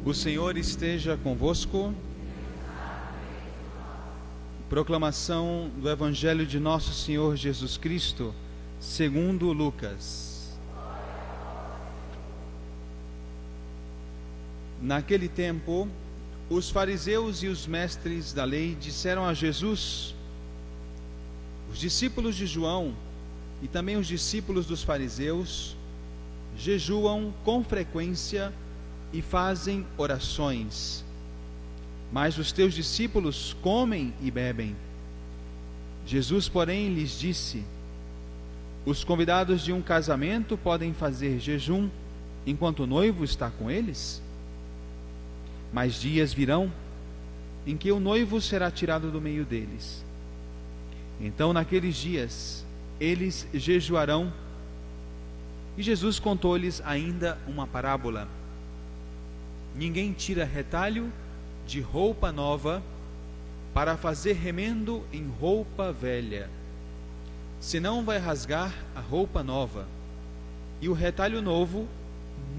O Senhor esteja convosco. Proclamação do Evangelho de Nosso Senhor Jesus Cristo, segundo Lucas. Naquele tempo, os fariseus e os mestres da lei disseram a Jesus: os discípulos de João e também os discípulos dos fariseus jejuam com frequência e fazem orações, mas os teus discípulos comem e bebem. Jesus, porém, lhes disse: os convidados de um casamento podem fazer jejum enquanto o noivo está com eles? Mas dias virão em que o noivo será tirado do meio deles. Então, naqueles dias, eles jejuarão. E Jesus contou-lhes ainda uma parábola: ninguém tira retalho de roupa nova para fazer remendo em roupa velha, senão vai rasgar a roupa nova, e o retalho novo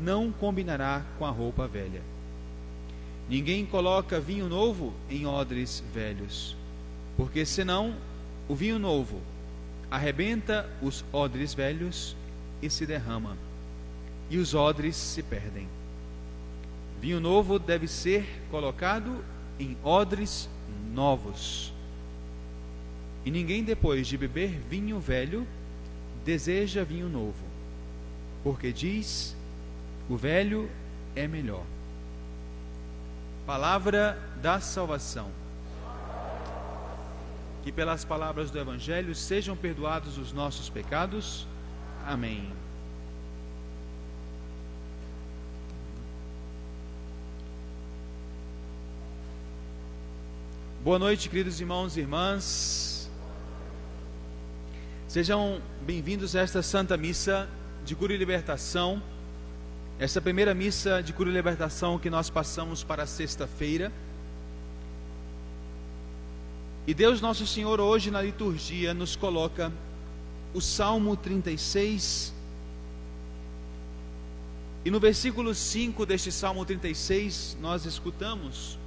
não combinará com a roupa velha. Ninguém coloca vinho novo em odres velhos, porque senão o vinho novo arrebenta os odres velhos e se derrama, e os odres se perdem. Vinho novo deve ser colocado em odres novos. E ninguém, depois de beber vinho velho, deseja vinho novo, porque diz: o velho é melhor. Palavra da salvação. Que pelas palavras do Evangelho sejam perdoados os nossos pecados. Amém. Boa noite, queridos irmãos e irmãs. Sejam bem-vindos a esta Santa Missa de Cura e Libertação, esta primeira missa de cura e libertação que nós passamos para a sexta-feira. E Deus Nosso Senhor hoje na liturgia nos coloca o Salmo 36. E no versículo 5 deste Salmo 36 nós escutamos: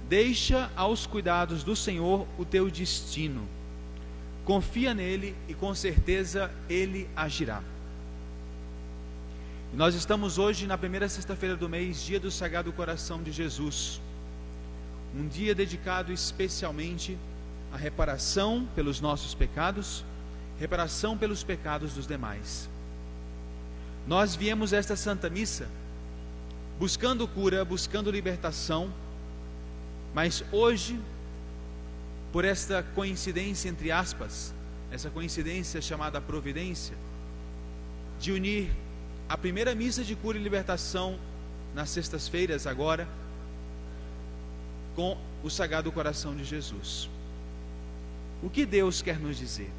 deixa aos cuidados do Senhor o teu destino, confia nele e com certeza ele agirá. E nós estamos hoje na primeira sexta-feira do mês, dia do Sagrado Coração de Jesus, um dia dedicado especialmente à reparação pelos nossos pecados, reparação pelos pecados dos demais. Nós viemos a esta Santa Missa buscando cura, buscando libertação, mas hoje, por esta coincidência, entre aspas, essa coincidência chamada providência, de unir a primeira missa de cura e libertação nas sextas-feiras agora, com o Sagrado Coração de Jesus. O que Deus quer nos dizer?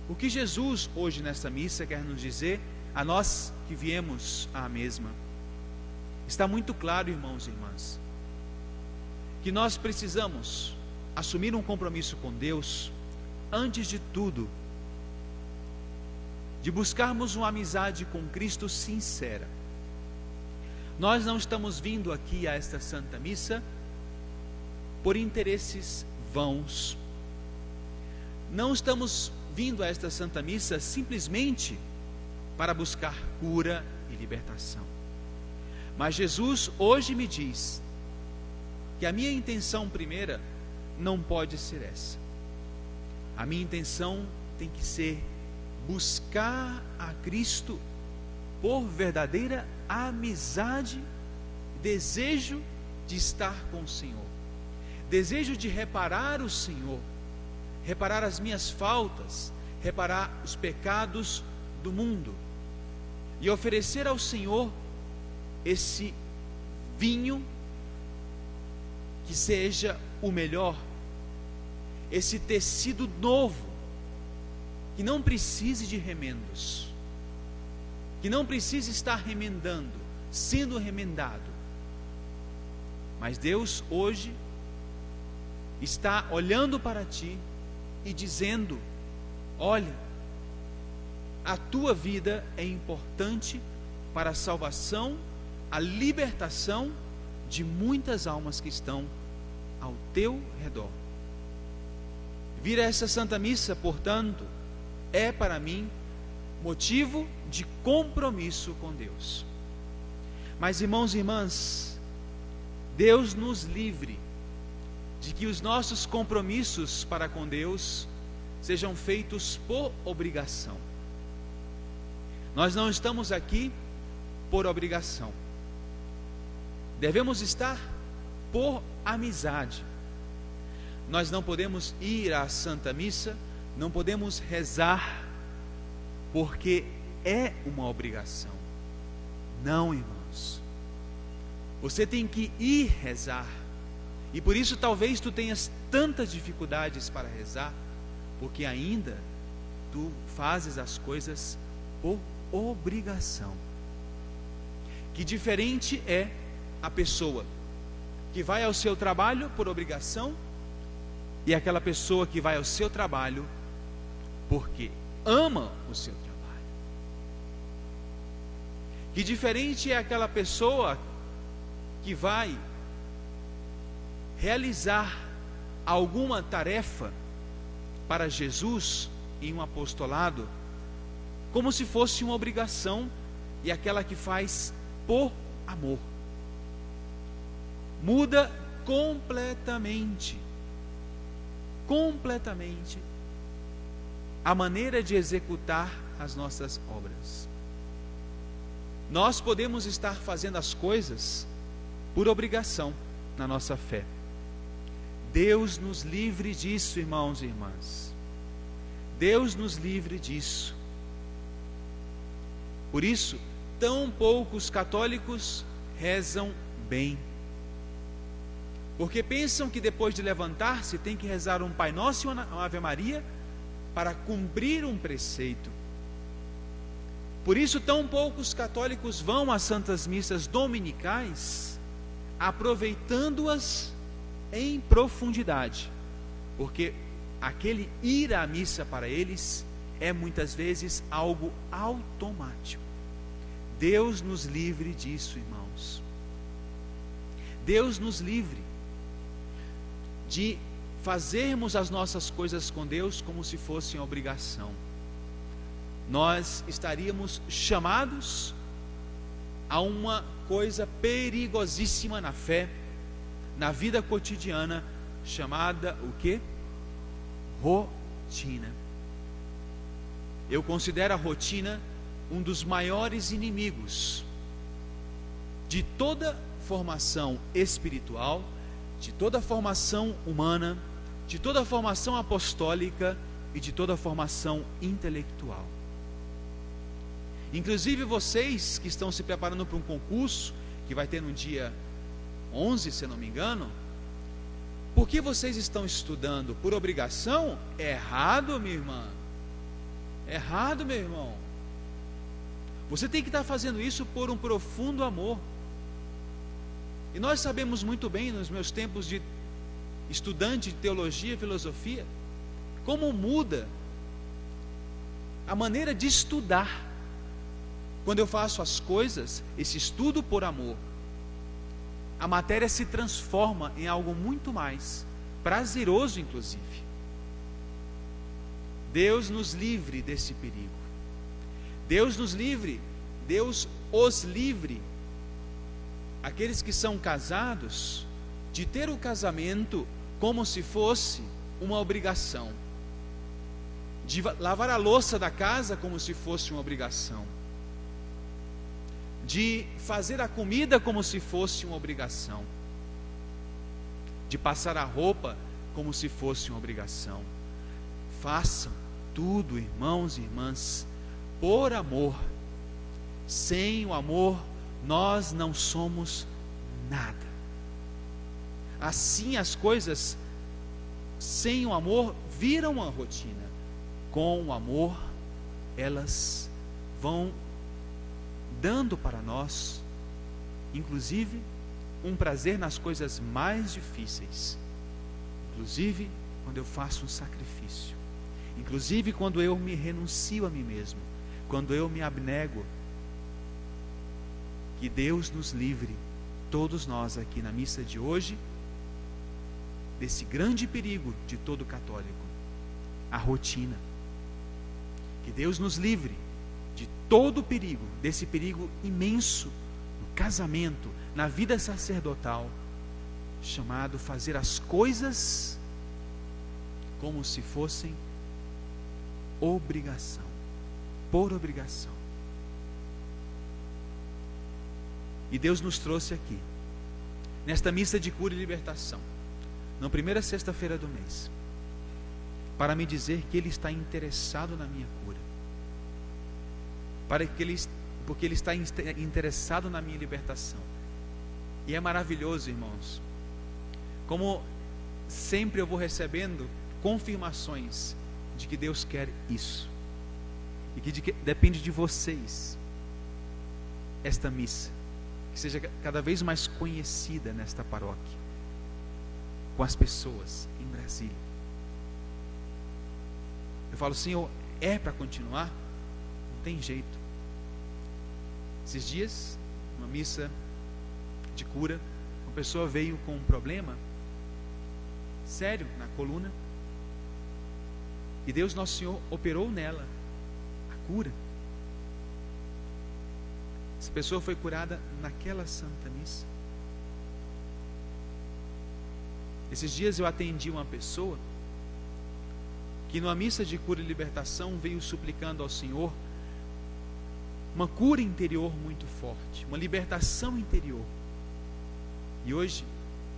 O que Jesus hoje nesta missa quer nos dizer a nós que viemos à mesma? Está muito claro, irmãos e irmãs, que nós precisamos assumir um compromisso com Deus, antes de tudo, de buscarmos uma amizade com Cristo sincera. Nós não estamos vindo aqui a esta Santa Missa por interesses vãos. Não estamos vindo a esta Santa Missa simplesmente para buscar cura e libertação. Mas Jesus hoje me diz que a minha intenção primeira não pode ser essa. A minha intenção tem que ser buscar a Cristo por verdadeira amizade, desejo de estar com o Senhor, desejo de reparar o Senhor, reparar as minhas faltas, reparar os pecados do mundo e oferecer ao Senhor esse vinho que seja o melhor, esse tecido novo, que não precise de remendos, que não precise estar remendando, sendo remendado. Mas Deus hoje está olhando para ti e dizendo: olha, a tua vida é importante para a salvação a libertação de muitas almas que estão ao teu redor. Vir a essa Santa Missa, portanto, é para mim motivo de compromisso com Deus. Mas, irmãos e irmãs, Deus nos livre de que os nossos compromissos para com Deus sejam feitos por obrigação. Nós não estamos aqui por obrigação. Devemos estar por amizade. Nós não podemos ir à Santa Missa, não podemos rezar, porque é uma obrigação. Não, irmãos. Você tem que ir rezar. E por isso talvez tu tenhas tantas dificuldades para rezar, porque ainda tu fazes as coisas por obrigação. Que diferente é a pessoa que vai ao seu trabalho por obrigação e aquela pessoa que vai ao seu trabalho porque ama o seu trabalho. Que diferente é aquela pessoa que vai realizar alguma tarefa para Jesus em um apostolado como se fosse uma obrigação, e aquela que faz por amor. Muda completamente a maneira de executar as nossas obras. Nós podemos estar fazendo as coisas por obrigação na nossa fé. Deus nos livre disso, irmãos e irmãs. Deus nos livre disso. Por isso, tão poucos católicos rezam bem. Porque pensam que depois de levantar-se tem que rezar um Pai Nosso e uma Ave Maria para cumprir um preceito. Por isso, tão poucos católicos vão às santas missas dominicais, aproveitando-as em profundidade, porque aquele ir à missa para eles é muitas vezes algo automático. Deus nos livre disso, irmãos. Deus nos livre de fazermos as nossas coisas com Deus como se fossem obrigação. Nós estaríamos chamados a uma coisa perigosíssima na fé, na vida cotidiana, chamada o quê? Rotina. Eu considero a rotina um dos maiores inimigos de toda formação espiritual, de toda formação humana, de toda formação apostólica e de toda formação intelectual. Inclusive vocês que estão se preparando para um concurso que vai ter no dia 11, se eu não me engano, por que vocês estão estudando por obrigação? É errado, minha irmã. É errado, meu irmão. Você tem que estar fazendo isso por um profundo amor. E nós sabemos muito bem, nos meus tempos de estudante de teologia e filosofia, como muda a maneira de estudar. Quando eu faço as coisas, esse estudo por amor, a matéria se transforma em algo muito mais prazeroso, inclusive. Deus nos livre desse perigo. Deus nos livre, Deus os livre, aqueles que são casados, de ter o casamento como se fosse uma obrigação, de lavar a louça da casa como se fosse uma obrigação, de fazer a comida como se fosse uma obrigação, de passar a roupa como se fosse uma obrigação. Façam tudo, irmãos e irmãs, por amor. Sem o amor, nós não somos nada. Assim as coisas, sem o amor, viram uma rotina. Com o amor, elas vão dando para nós, inclusive, um prazer nas coisas mais difíceis. Inclusive, quando eu faço um sacrifício. Inclusive, quando eu me renuncio a mim mesmo. Quando eu me abnego. Que Deus nos livre, todos nós aqui na missa de hoje, desse grande perigo de todo católico, a rotina. Que Deus nos livre de todo o perigo, desse perigo imenso no casamento, na vida sacerdotal, chamado fazer as coisas como se fossem obrigação, por obrigação. E Deus nos trouxe aqui, nesta missa de cura e libertação, na primeira sexta-feira do mês, para me dizer que Ele está interessado na minha cura, porque Ele está interessado na minha libertação. E é maravilhoso, irmãos, como sempre eu vou recebendo confirmações de que Deus quer isso, e que depende de vocês esta missa, que seja cada vez mais conhecida nesta paróquia, com as pessoas em Brasília. Eu falo, Senhor, é para continuar? Não tem jeito. Esses dias, uma missa de cura, uma pessoa veio com um problema sério na coluna, e Deus Nosso Senhor operou nela a cura. Essa pessoa foi curada naquela Santa Missa. Esses dias eu atendi uma pessoa que numa missa de cura e libertação veio suplicando ao Senhor uma cura interior muito forte, uma libertação interior. E hoje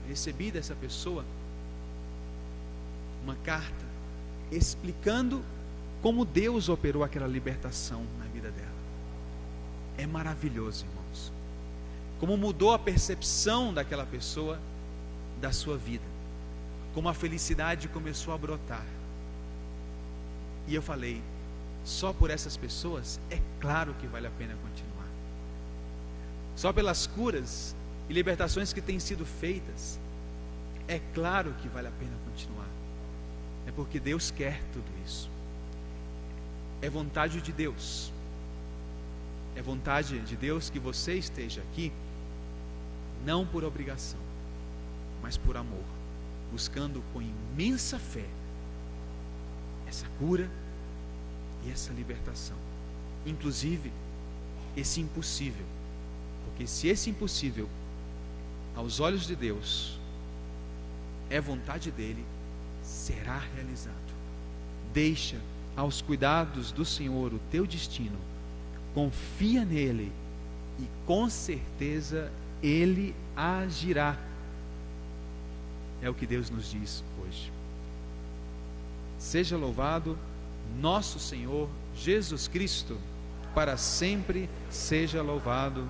recebi dessa pessoa uma carta explicando como Deus operou aquela libertação na vida dela. É maravilhoso, irmãos, como mudou a percepção daquela pessoa da sua vida, como a felicidade começou a brotar. E eu falei, só por essas pessoas é claro que vale a pena continuar. Só pelas curas e libertações que têm sido feitas, é claro que vale a pena continuar. É porque Deus quer tudo isso. É vontade de Deus. É vontade de Deus que você esteja aqui, não por obrigação, mas por amor, buscando com imensa fé essa cura e essa libertação, inclusive esse impossível, porque se esse impossível aos olhos de Deus é vontade dele, será realizado. Deixa aos cuidados do Senhor o teu destino, confia nele e com certeza ele agirá. É o que Deus nos diz hoje. Seja louvado nosso Senhor Jesus Cristo, para sempre seja louvado.